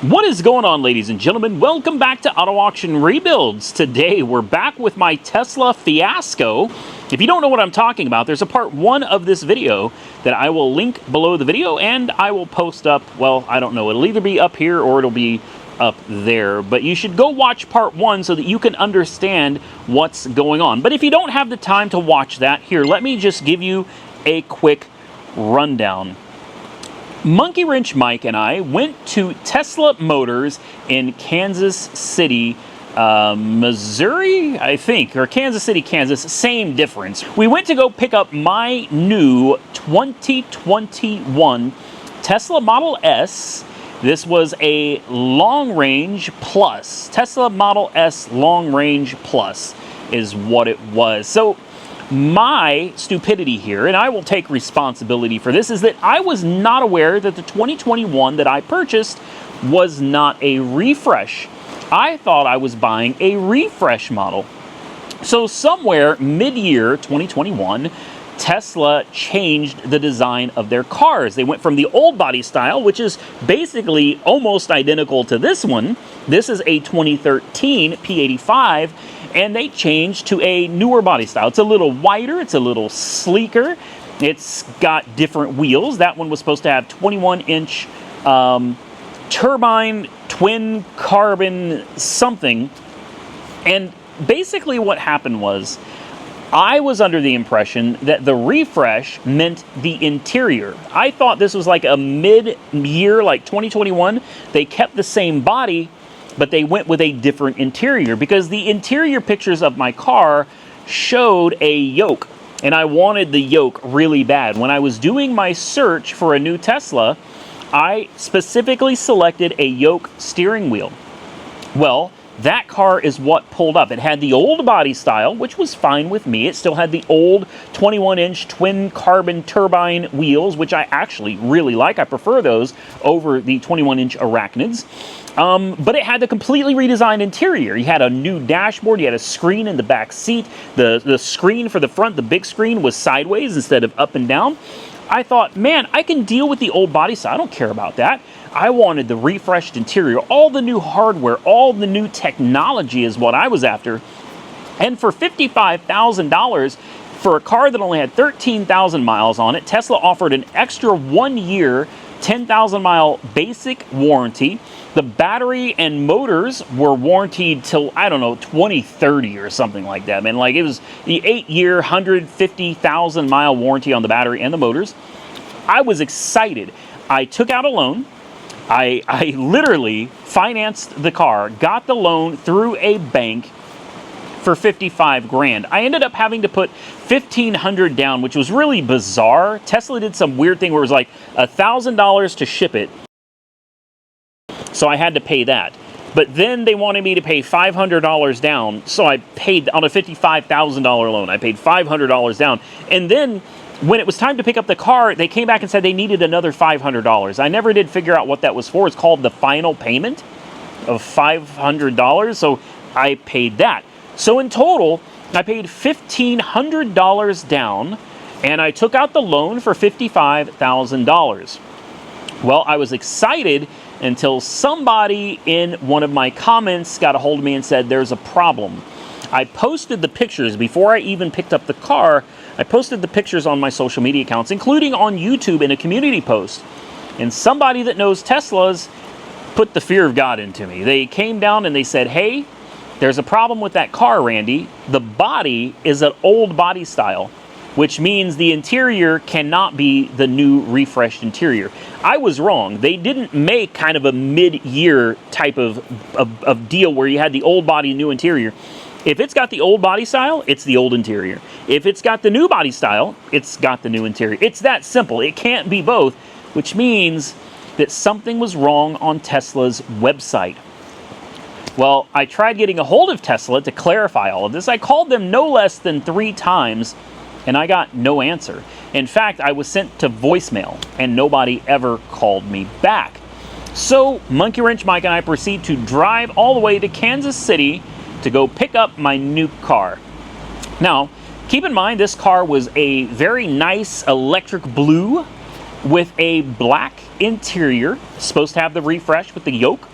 What is going on, ladies and gentlemen? Welcome back to Auto Auction Rebuilds. Today we're back with my Tesla fiasco. If you don't know what I'm talking about, there's a part 1 of this video that I will link below the video and I will post up, well, I don't know, it'll either be up here or it'll be up there, but you should go watch part 1 so that you can understand what's going on. But if you don't have the time to watch that, here, let me just give you a quick rundown. Monkey Wrench Mike and I went to Tesla Motors in Kansas City, Missouri, I think, or Kansas City, Kansas, same difference. We went to go pick up my new 2021 Tesla Model S. This was a Long Range Plus. Tesla Model S Long Range Plus is what it was. So my stupidity here, and I will take responsibility for this, is that I was not aware that the 2021 that I purchased was not a refresh. I thought I was buying a refresh model. So somewhere mid-year 2021, Tesla changed the design of their cars. They went from the old body style, which is basically almost identical to this one. This is a 2013 P85, and they changed to a newer body style. It's a little wider, it's a little sleeker, it's got different wheels. That one was supposed to have 21-inch turbine, twin carbon something. And basically what happened was, I was under the impression that the refresh meant the interior. I thought this was like a mid-year, like 2021. They kept the same body, but they went with a different interior because the interior pictures of my car showed a yoke, and I wanted the yoke really bad. When I was doing my search for a new Tesla, I specifically selected a yoke steering wheel. Well, that car is what pulled up. It had the old body style, which was fine with me. It still had the old 21-inch twin carbon turbine wheels, which I actually really like. I prefer those over the 21-inch Arachnids. But it had the completely redesigned interior. You had a new dashboard. You had a screen in the back seat. The screen for the front, the big screen, was sideways instead of up and down. I thought, man, I can deal with the old body style. I don't care about that. I wanted the refreshed interior, all the new hardware, all the new technology is what I was after. And for $55,000, for a car that only had 13,000 miles on it, Tesla offered an extra 1 year, 10,000 mile basic warranty. The battery and motors were warranted till, I don't know, 2030 or something like that, man. Like, it was the 8-year, 150,000 mile warranty on the battery and the motors. I was excited. I took out a loan. I literally financed the car, got the loan through a bank for 55 grand. I ended up having to put $1,500 down, which was really bizarre. Tesla did some weird thing where it was like $1,000 to ship it. So I had to pay that. But then they wanted me to pay $500 down, so I paid on a $55,000 loan. I paid $500 down. And then when it was time to pick up the car, they came back and said they needed another $500. I never did figure out what that was for. It's called the final payment of $500, so I paid that. So in total, I paid $1,500 down, and I took out the loan for $55,000. Well, I was excited until somebody in one of my comments got a hold of me and said, there's a problem. I posted the pictures before I even picked up the car. I posted the pictures on my social media accounts, including on YouTube in a community post. And somebody that knows Teslas put the fear of God into me. They came down and they said, hey, there's a problem with that car, Randy. The body is an old body style, which means the interior cannot be the new refreshed interior. I was wrong. They didn't make kind of a mid-year type of deal where you had the old body, new interior. If it's got the old body style, it's the old interior. If it's got the new body style, it's got the new interior. It's that simple. It can't be both, which means that something was wrong on Tesla's website. Well, I tried getting a hold of Tesla to clarify all of this. I called them no less than 3 times, and I got no answer. In fact, I was sent to voicemail, and nobody ever called me back. So, Monkey Wrench Mike and I proceed to drive all the way to Kansas City to go pick up my new car. Now, keep in mind, this car was a very nice electric blue with a black interior, supposed to have the refresh with the yoke.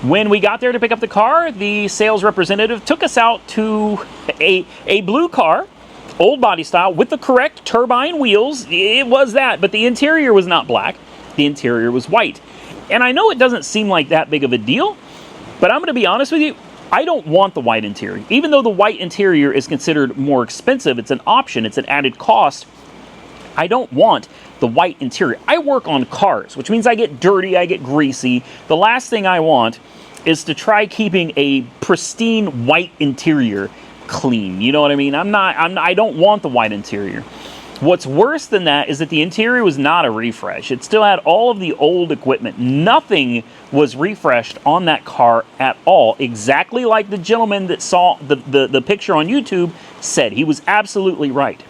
When we got there to pick up the car, the sales representative took us out to a blue car, old body style, with the correct turbine wheels. It was that, but the interior was not black. The interior was white. And I know it doesn't seem like that big of a deal, but I'm going to be honest with you, I don't want the white interior. Even though the white interior is considered more expensive, it's an option, it's an added cost, I don't want the white interior. I work on cars, which means I get dirty, I get greasy. The last thing I want is to try keeping a pristine white interior clean. You know what I mean? I don't want the white interior. What's worse than that is that the interior was not a refresh. It still had all of the old equipment. Nothing was refreshed on that car at all. Exactly like the gentleman that saw the picture on YouTube said. He was absolutely right.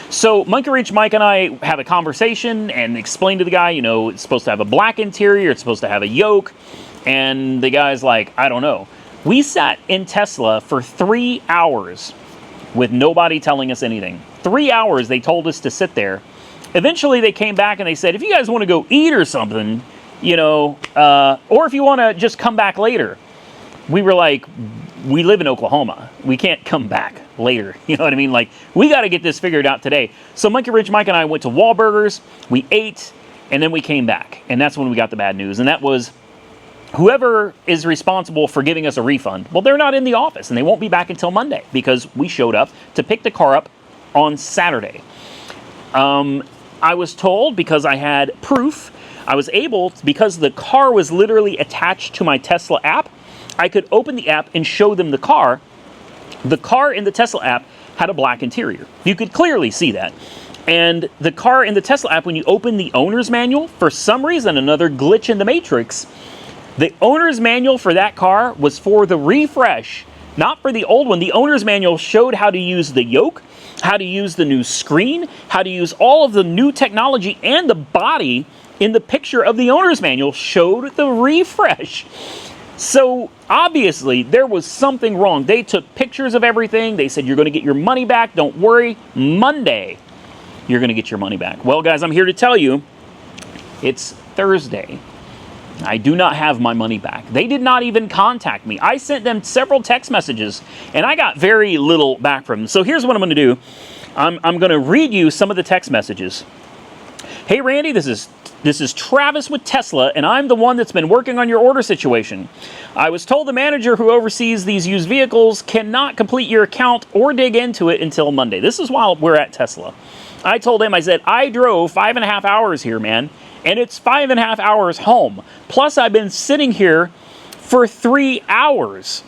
So Monkey Wrench Mike and I have a conversation and explain to the guy, you know, it's supposed to have a black interior, it's supposed to have a yoke, and the guy's like, I don't know. We sat in Tesla for 3 hours with nobody telling us anything. 3 hours they told us to sit there. Eventually they came back and they said, if you guys want to go eat or something, you know, or if you want to just come back later. We were like, we live in Oklahoma. We can't come back later. You know what I mean? Like, we got to get this figured out today. So Monkey Wrench Mike and I went to Wahlburgers, we ate, and then we came back. And that's when we got the bad news. And that was whoever is responsible for giving us a refund, well, they're not in the office and they won't be back until Monday because we showed up to pick the car up on Saturday. I was told, because I had proof, I was able, because the car was literally attached to my Tesla app, I could open the app and show them the car. The car in the Tesla app had a black interior. You could clearly see that. And the car in the Tesla app, when you open the owner's manual, for some reason, another glitch in the matrix, the owner's manual for that car was for the refresh, not for the old one. The owner's manual showed how to use the yoke, how to use the new screen, how to use all of the new technology, and the body in the picture of the owner's manual showed the refresh. So obviously there was something wrong. They took pictures of everything. They said, you're going to get your money back. Don't worry. Monday, you're going to get your money back. Well, guys, I'm here to tell you it's Thursday. I do not have my money back. They did not even contact me. I sent them several text messages and I got very little back from them. So here's what I'm going to do. I'm going to read you some of the text messages. Hey, Randy, this is Travis with Tesla, and I'm the one that's been working on your order situation. I was told the manager who oversees these used vehicles cannot complete your account or dig into it until Monday. This is while we're at Tesla. I told him, I said, I drove 5.5 hours here, man, and it's 5.5 hours home. Plus, I've been sitting here for 3 hours.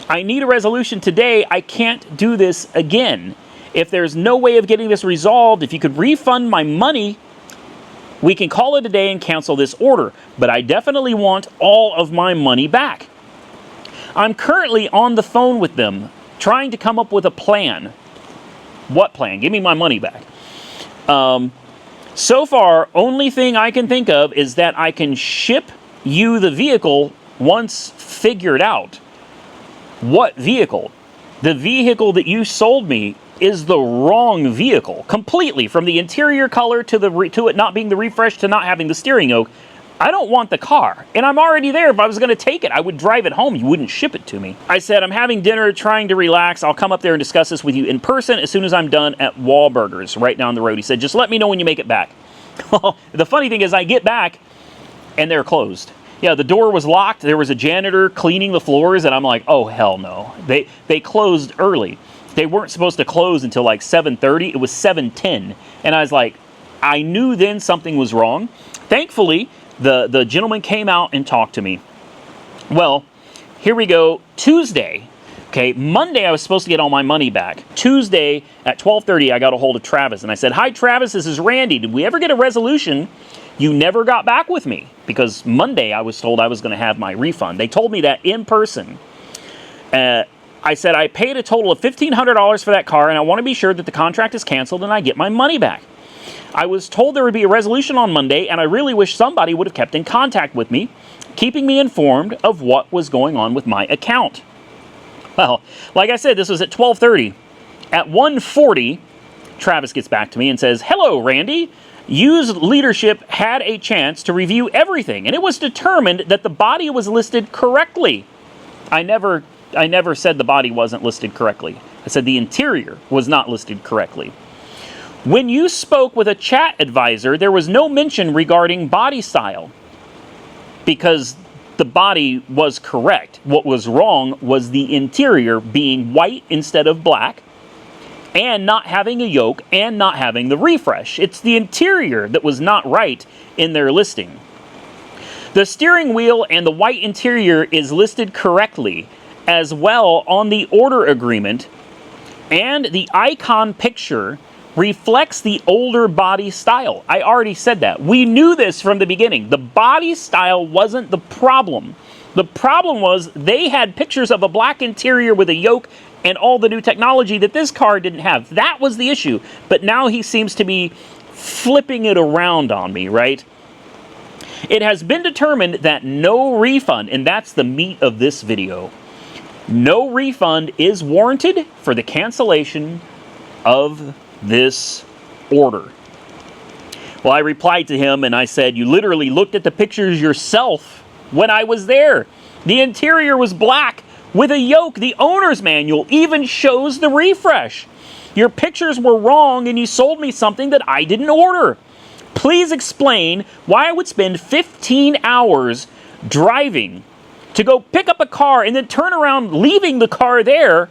I need a resolution today. I can't do this again. If there's no way of getting this resolved, if you could refund my money, we can call it a day and cancel this order, but I definitely want all of my money back. I'm currently on the phone with them, trying to come up with a plan. What plan? Give me my money back. So far, only thing I can think of is that I can ship you the vehicle once figured out. What vehicle? The vehicle that you sold me is the wrong vehicle completely, from the interior color to it not being the refresh to not having the steering yoke. I don't want the car, and I'm already there. If I was going to take it, I would drive it home. You wouldn't ship it to me. I said, I'm having dinner, trying to relax. I'll come up there and discuss this with you in person as soon as I'm done at Wahlburgers right down the road. He said, just let me know when you make it back. The funny thing is, I get back and they're closed. Yeah, the door was locked. There was a janitor cleaning the floors, and I'm like, oh, hell no. They closed early. They weren't supposed to close until like 7:30. It was 7:10. And I was like, I knew then something was wrong. Thankfully, the gentleman came out and talked to me. Well, here we go. Tuesday. Okay, Monday I was supposed to get all my money back. Tuesday at 12:30, I got a hold of Travis. And I said, hi, Travis, this is Randy. Did we ever get a resolution? You never got back with me. Because Monday I was told I was going to have my refund. They told me that in person. I said, I paid a total of $1,500 for that car, and I want to be sure that the contract is canceled and I get my money back. I was told there would be a resolution on Monday, and I really wish somebody would have kept in contact with me, keeping me informed of what was going on with my account. Well, like I said, this was at 12:30. At 1:40, Travis gets back to me and says, hello, Randy. Used leadership had a chance to review everything, and it was determined that the body was listed correctly. I never said the body wasn't listed correctly. I said the interior was not listed correctly. When you spoke with a chat advisor, there was no mention regarding body style because the body was correct. What was wrong was the interior being white instead of black, and not having a yoke, and not having the refresh. It's the interior that was not right in their listing. The steering wheel and the white interior is listed correctly as well on the order agreement, and the icon picture reflects the older body style. I already said that. We knew this from the beginning. The body style wasn't the problem. The problem was they had pictures of a black interior with a yoke and all the new technology that this car didn't have. That was the issue. But now he seems to be flipping it around on me, right? It has been determined that no refund, and that's the meat of this video, no refund is warranted for the cancellation of this order. Well, I replied to him and I said, you literally looked at the pictures yourself when I was there. The interior was black with a yoke. The owner's manual even shows the refresh. Your pictures were wrong and you sold me something that I didn't order. Please explain why I would spend 15 hours driving to go pick up a car and then turn around leaving the car there.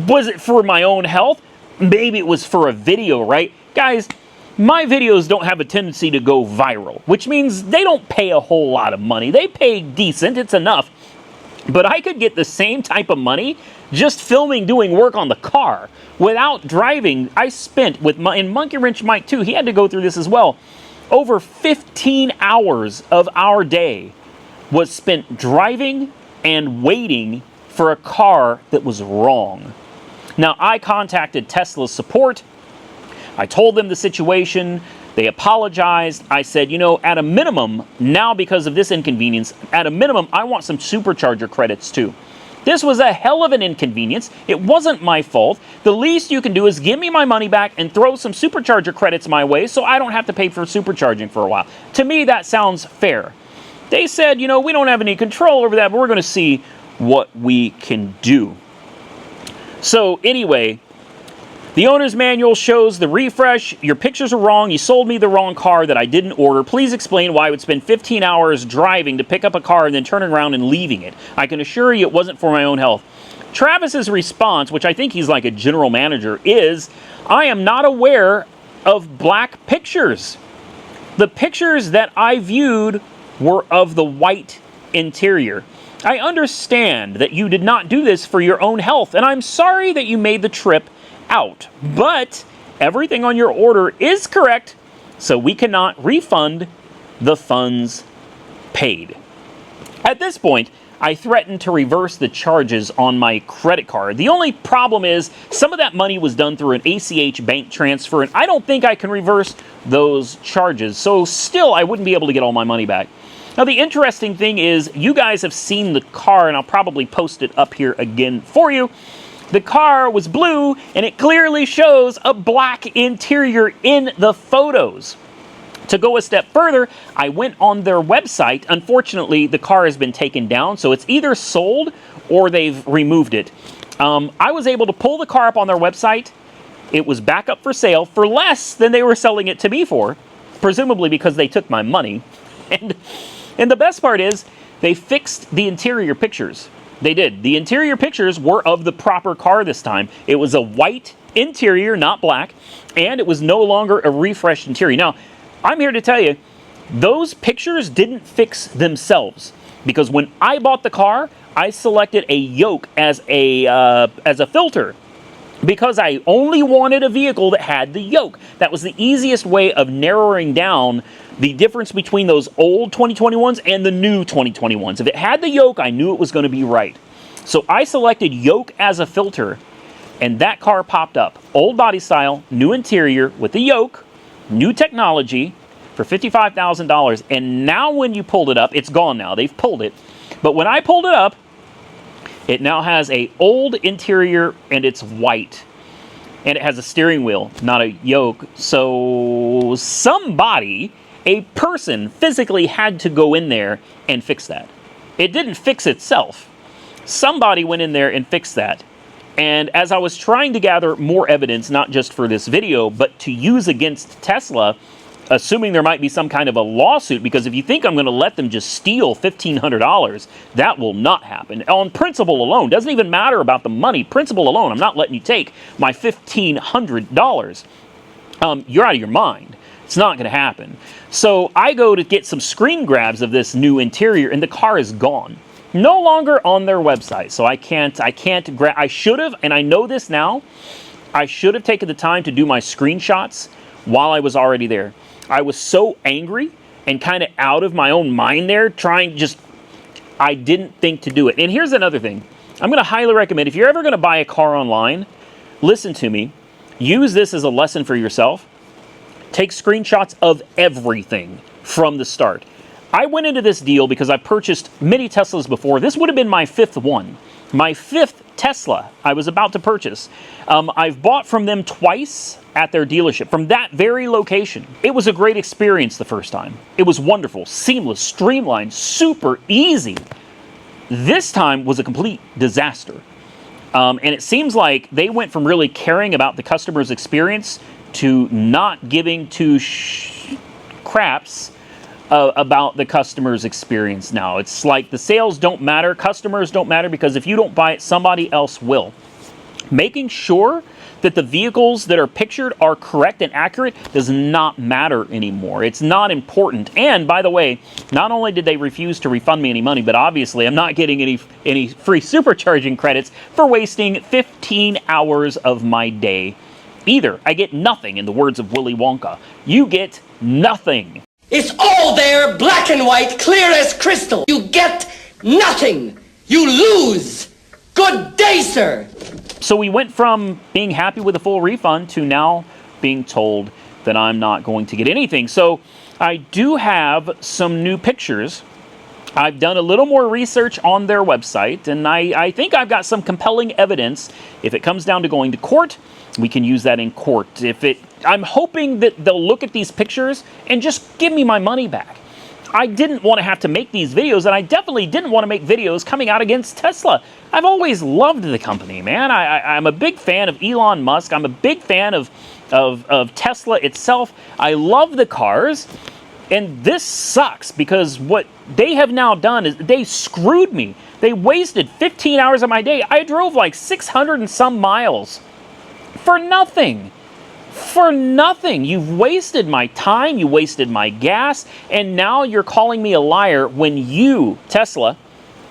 Was it for my own health? Maybe it was for a video, right? Guys, my videos don't have a tendency to go viral, which means they don't pay a whole lot of money. They pay decent, it's enough. But I could get the same type of money just filming, doing work on the car without driving. I spent, in Monkey Wrench Mike 2, he had to go through this as well, over 15 hours of our day was spent driving and waiting for a car that was wrong. Now, I contacted Tesla's support. I told them the situation. They apologized. I said, you know, at a minimum, now because of this inconvenience, at a minimum, I want some supercharger credits too. This was a hell of an inconvenience. It wasn't my fault. The least you can do is give me my money back and throw some supercharger credits my way so I don't have to pay for supercharging for a while. To me, that sounds fair. They said, you know, we don't have any control over that, but we're going to see what we can do. So anyway, the owner's manual shows the refresh. Your pictures are wrong. You sold me the wrong car that I didn't order. Please explain why I would spend 15 hours driving to pick up a car and then turning around and leaving it. I can assure you it wasn't for my own health. Travis's response, which I think he's like a general manager, is, I am not aware of black pictures. The pictures that I viewed were of the white interior. I understand that you did not do this for your own health, and I'm sorry that you made the trip out. But everything on your order is correct, so we cannot refund the funds paid. At this point, I threatened to reverse the charges on my credit card. The only problem is some of that money was done through an ACH bank transfer, and I don't think I can reverse those charges. So still, I wouldn't be able to get all my money back. Now, the interesting thing is, you guys have seen the car, and I'll probably post it up here again for you. The car was blue, and it clearly shows a black interior in the photos. To go a step further, I went on their website. Unfortunately, the car has been taken down, so it's either sold or they've removed it. I was able to pull the car up on their website. It was back up for sale for less than they were selling it to me for, presumably because they took my money. And the best part is, they fixed the interior pictures. They did. The interior pictures were of the proper car this time. It was a white interior, not black, and it was no longer a refreshed interior. Now, I'm here to tell you, those pictures didn't fix themselves, because when I bought the car, I selected a yoke as a filter, because I only wanted a vehicle that had the yoke. That was the easiest way of narrowing down the difference between those old 2021s and the new 2021s. If it had the yoke, I knew it was going to be right. So I selected yoke as a filter, and that car popped up. Old body style, new interior with the yoke, new technology for $55,000. And now when you pulled it up, it's gone now. They've pulled it. But when I pulled it up, it now has a old interior and it's white. and it has a steering wheel, not a yoke. So somebody, a person, physically had to go in there and fix that. It didn't fix itself. Somebody went in there and fixed that. And as I was trying to gather more evidence, not just for this video, but to use against Tesla, assuming there might be some kind of a lawsuit, because if you think I'm going to let them just steal $1,500, that will not happen. On principle alone, doesn't even matter about the money, principle alone, I'm not letting you take my $1,500. You're out of your mind. It's not going to happen. So I go to get some screen grabs of this new interior, and the car is gone. No longer on their website. So I should have, and I know this now, I should have taken the time to do my screenshots while I was already there. I was so angry and kind of out of my own mind there, I didn't think to do it. And here's another thing. I'm going to highly recommend, if you're ever going to buy a car online, listen to me. Use this as a lesson for yourself. Take screenshots of everything from the start. I went into this deal because I purchased many Teslas before. This would have been my fifth one. My fifth Tesla I was about to purchase. I've bought from them twice at their dealership, from that very location. It was a great experience the first time. It was wonderful, seamless, streamlined, super easy. This time was a complete disaster. And it seems like they went from really caring about the customer's experience to not giving two craps about the customer's experience now. It's like the sales don't matter, customers don't matter, because if you don't buy it, somebody else will. Making sure that the vehicles that are pictured are correct and accurate does not matter anymore. It's not important. And by the way, not only did they refuse to refund me any money, but obviously I'm not getting any free supercharging credits for wasting 15 hours of my day either. I get nothing, in the words of Willy Wonka. You get nothing. It's all there, black and white, clear as crystal. You get nothing. You lose. Good day, sir. So we went from being happy with a full refund to now being told that I'm not going to get anything. So I do have some new pictures. I've done a little more research on their website, and I think I've got some compelling evidence. If it comes down to going to court, we can use that in court. I'm hoping that they'll look at these pictures and just give me my money back. I didn't want to have to make these videos, and I definitely didn't want to make videos coming out against Tesla. I've always loved the company, man. I'm a big fan of Elon Musk. I'm a big fan of Tesla itself. I love the cars, and this sucks because what they have now done is they screwed me. They wasted 15 hours of my day. I drove like 600 and some miles for nothing. For nothing. You've wasted my time, you wasted my gas, and now you're calling me a liar when you, Tesla,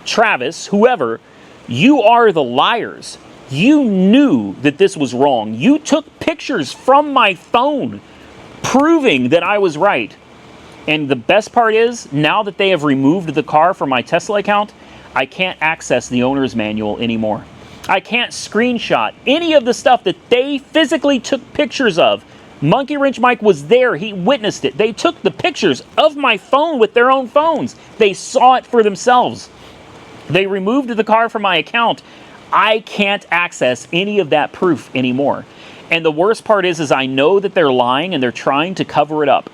Travis, whoever, you are the liars. You knew that this was wrong. You took pictures from my phone proving that I was right. And the best part is, now that they have removed the car from my Tesla account, I can't access the owner's manual anymore. I can't screenshot any of the stuff that they physically took pictures of. Monkey Wrench Mike was there. He witnessed it. They took the pictures of my phone with their own phones. They saw it for themselves. They removed the car from my account. I can't access any of that proof anymore. And the worst part is I know that they're lying and they're trying to cover it up.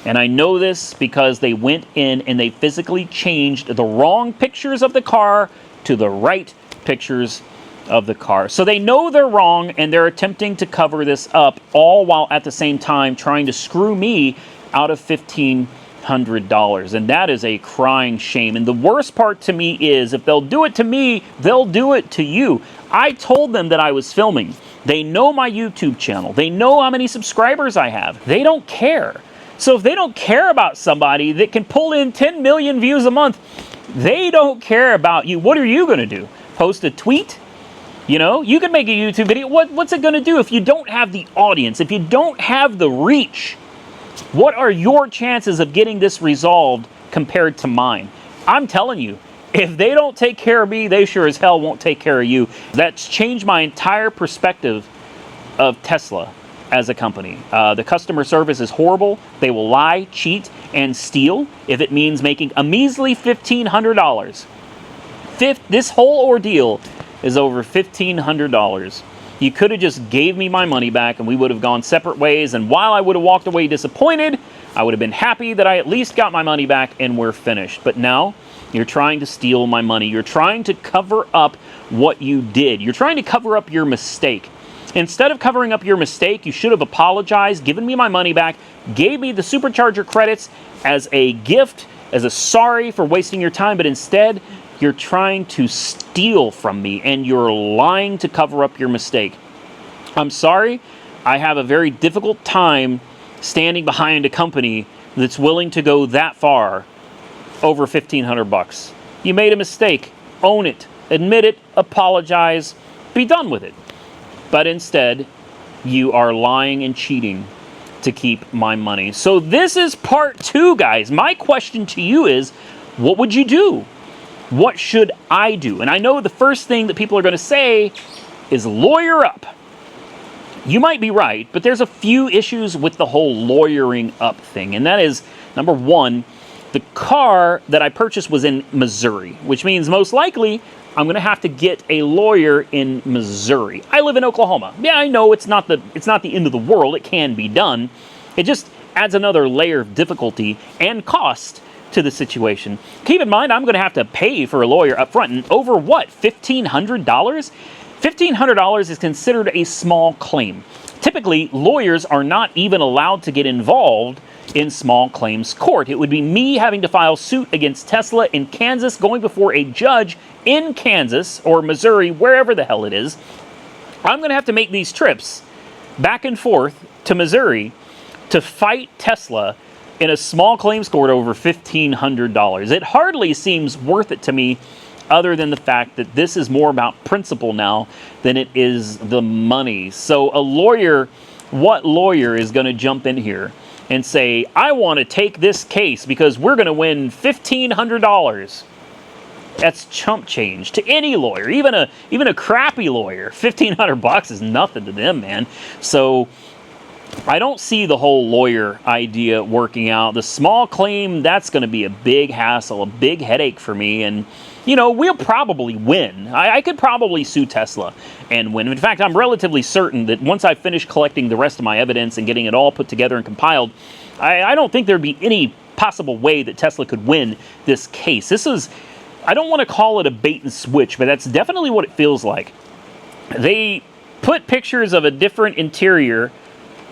And I know this because they went in and they physically changed the wrong pictures of the car to the right pictures of the car. So they know they're wrong and they're attempting to cover this up, all while at the same time trying to screw me out of $1,500. And that is a crying shame. And the worst part to me is, if they'll do it to me, they'll do it to you. I told them that I was filming. They know my YouTube channel. They know how many subscribers I have. They don't care. So if they don't care about somebody that can pull in 10 million views a month, they don't care about you. What are you going to do? Post a tweet? You know, you can make a YouTube video. What's it going to do if you don't have the audience, if you don't have the reach? What are your chances of getting this resolved compared to mine? I'm telling you, if they don't take care of me, they sure as hell won't take care of you. That's changed my entire perspective of Tesla as a company. The customer service is horrible. They will lie, cheat, and steal if it means making a measly $1,500. This whole ordeal is over $1,500. You could have just gave me my money back and we would have gone separate ways. And while I would have walked away disappointed, I would have been happy that I at least got my money back and we're finished. But now you're trying to steal my money. You're trying to cover up what you did. You're trying to cover up your mistake. Instead of covering up your mistake, you should have apologized, given me my money back, gave me the supercharger credits as a gift, as a sorry for wasting your time, but instead, you're trying to steal from me and you're lying to cover up your mistake. I'm sorry, I have a very difficult time standing behind a company that's willing to go that far over $1,500. You made a mistake. Own it. Admit it. Apologize. Be done with it. But instead, you are lying and cheating to keep my money. So this is part 2, guys. My question to you is, what would you do? What should I do? And I know the first thing that people are going to say is lawyer up. You might be right, but there's a few issues with the whole lawyering up thing. And that is, number one, the car that I purchased was in Missouri, which means most likely I'm going to have to get a lawyer in Missouri. I live in Oklahoma. Yeah, I know it's not the end of the world. It can be done. It just adds another layer of difficulty and cost to the situation. Keep in mind, I'm going to have to pay for a lawyer up front. And over what? $1,500? $1,500 is considered a small claim. Typically, lawyers are not even allowed to get involved in small claims court. It would be me having to file suit against Tesla in Kansas, going before a judge in Kansas or Missouri, wherever the hell it is. I'm going to have to make these trips back and forth to Missouri to fight Tesla in a small claims court over $1,500. It hardly seems worth it to me, other than the fact that this is more about principle now than it is the money. So a lawyer, what lawyer is going to jump in here and say, I want to take this case because we're going to win $1,500? That's chump change to any lawyer, even a crappy lawyer. $1,500 is nothing to them, man. So I don't see the whole lawyer idea working out. The small claim, that's going to be a big hassle, a big headache for me. And, you know, we'll probably win. I could probably sue Tesla and win. In fact, I'm relatively certain that once I finish collecting the rest of my evidence and getting it all put together and compiled, I don't think there'd be any possible way that Tesla could win this case. This is, I don't want to call it a bait and switch, but that's definitely what it feels like. They put pictures of a different interior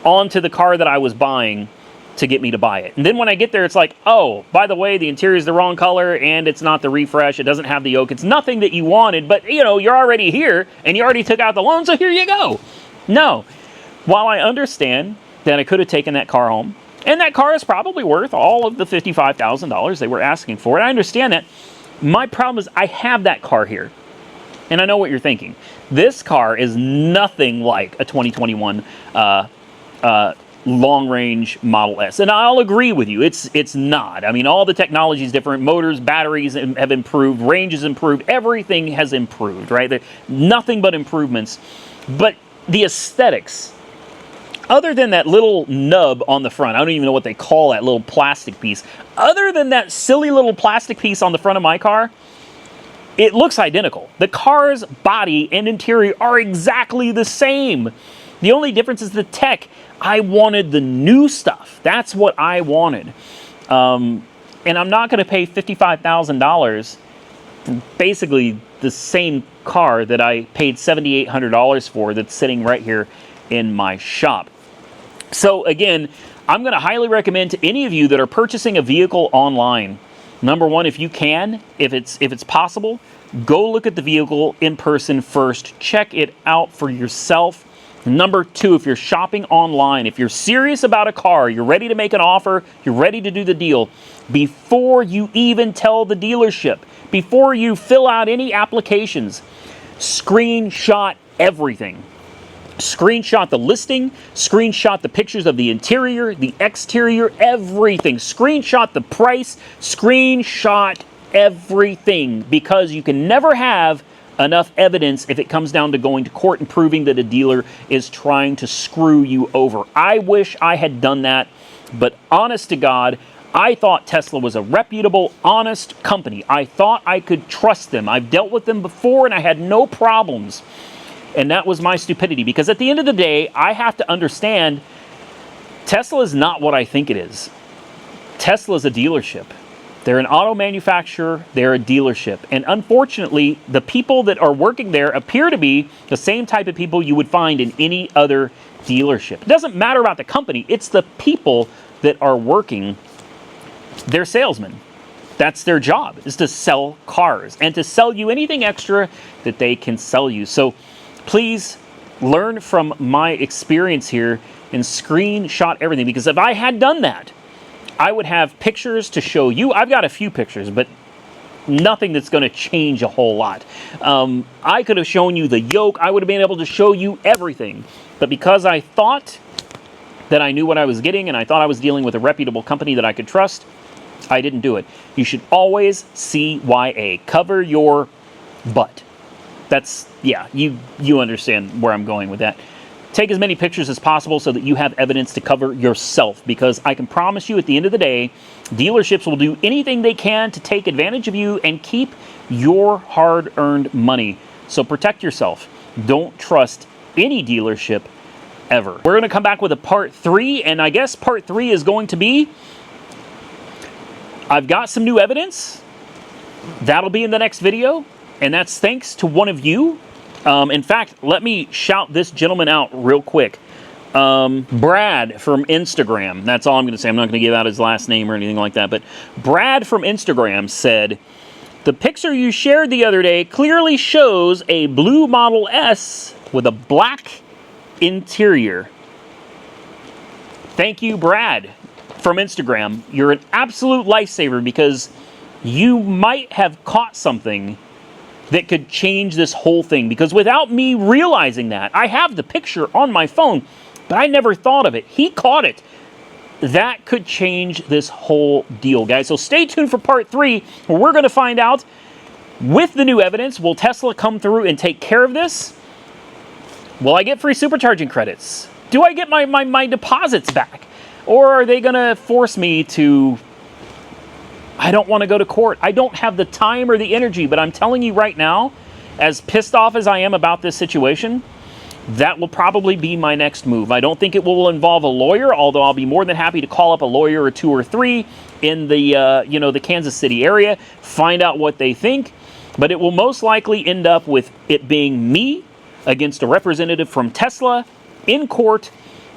onto the car that I was buying to get me to buy it. And then when I get there, it's like, oh, by the way, the interior is the wrong color and it's not the refresh. It doesn't have the yoke. It's nothing that you wanted, but you know, you're already here and you already took out the loan, so here you go. No. While I understand that I could have taken that car home, and that car is probably worth all of the $55,000 they were asking for it, I understand that. My problem is I have that car here. And I know what you're thinking. This car is nothing like a 2021 long-range Model S. And I'll agree with you, it's not. I mean, all the technology is different. Motors, batteries have improved, range has improved, everything has improved, right? Nothing but improvements. But the aesthetics, other than that little nub on the front, I don't even know what they call that little plastic piece. Other than that silly little plastic piece on the front of my car, it looks identical. The car's body and interior are exactly the same. The only difference is the tech. I wanted the new stuff. That's what I wanted. And I'm not going to pay $55,000 for basically the same car that I paid $7,800 for that's sitting right here in my shop. So again, I'm going to highly recommend to any of you that are purchasing a vehicle online, number one, if you can, if it's possible, go look at the vehicle in person first. Check it out for yourself. Number two, if you're shopping online, if you're serious about a car, you're ready to make an offer, you're ready to do the deal, before you even tell the dealership, before you fill out any applications, screenshot everything. Screenshot the listing, screenshot the pictures of the interior, the exterior, everything. Screenshot the price, screenshot everything, because you can never have enough evidence if it comes down to going to court and proving that a dealer is trying to screw you over. I wish I had done that, but honest to God, I thought Tesla was a reputable, honest company. I thought I could trust them. I've dealt with them before and I had no problems. And that was my stupidity, because at the end of the day, I have to understand Tesla is not what I think it is. Tesla is a dealership. They're an auto manufacturer, they're a dealership. And unfortunately, the people that are working there appear to be the same type of people you would find in any other dealership. It doesn't matter about the company, it's the people that are working. They're salesmen. That's their job, is to sell cars and to sell you anything extra that they can sell you. So please learn from my experience here and screenshot everything, because if I had done that, I would have pictures to show you. I've got a few pictures, but nothing that's going to change a whole lot. I could have shown you the yoke. I would have been able to show you everything. But because I thought that I knew what I was getting and I thought I was dealing with a reputable company that I could trust, I didn't do it. You should always CYA. Cover your butt. That's, yeah, you understand where I'm going with that. Take as many pictures as possible so that you have evidence to cover yourself, because I can promise you at the end of the day, dealerships will do anything they can to take advantage of you and keep your hard-earned money. So protect yourself. Don't trust any dealership ever. We're going to come back with a part 3, and I guess part 3 is going to be, I've got some new evidence. That'll be in the next video, and that's thanks to one of you. In fact, let me shout this gentleman out real quick. Brad from Instagram. That's all I'm going to say. I'm not going to give out his last name or anything like that. But Brad from Instagram said, the picture you shared the other day clearly shows a blue Model S with a black interior. Thank you, Brad from Instagram. You're an absolute lifesaver, because you might have caught something that could change this whole thing, because without me realizing that, I have the picture on my phone, but I never thought of it. He caught it. That could change this whole deal, guys. So stay tuned for part 3, where we're going to find out, with the new evidence, will Tesla come through and take care of this? Will I get free supercharging credits? Do I get my deposits back? Or are they going to force me to... I don't want to go to court. I don't have the time or the energy, but I'm telling you right now, as pissed off as I am about this situation, that will probably be my next move. I don't think it will involve a lawyer, although I'll be more than happy to call up a lawyer or 2 or 3 in the, the Kansas City area, find out what they think, but it will most likely end up with it being me against a representative from Tesla in court,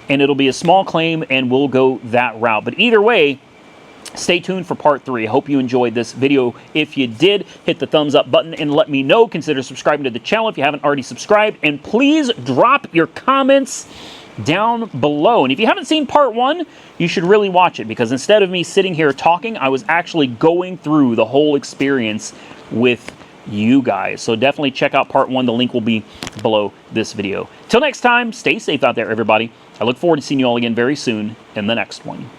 and it'll be a small claim, and we'll go that route. But either way, stay tuned for part 3. I hope you enjoyed this video. If you did, hit the thumbs up button and let me know. Consider subscribing to the channel if you haven't already subscribed. And please drop your comments down below. And if you haven't seen part 1, you should really watch it, because instead of me sitting here talking, I was actually going through the whole experience with you guys. So definitely check out part 1. The link will be below this video. Till next time, stay safe out there, everybody. I look forward to seeing you all again very soon in the next one.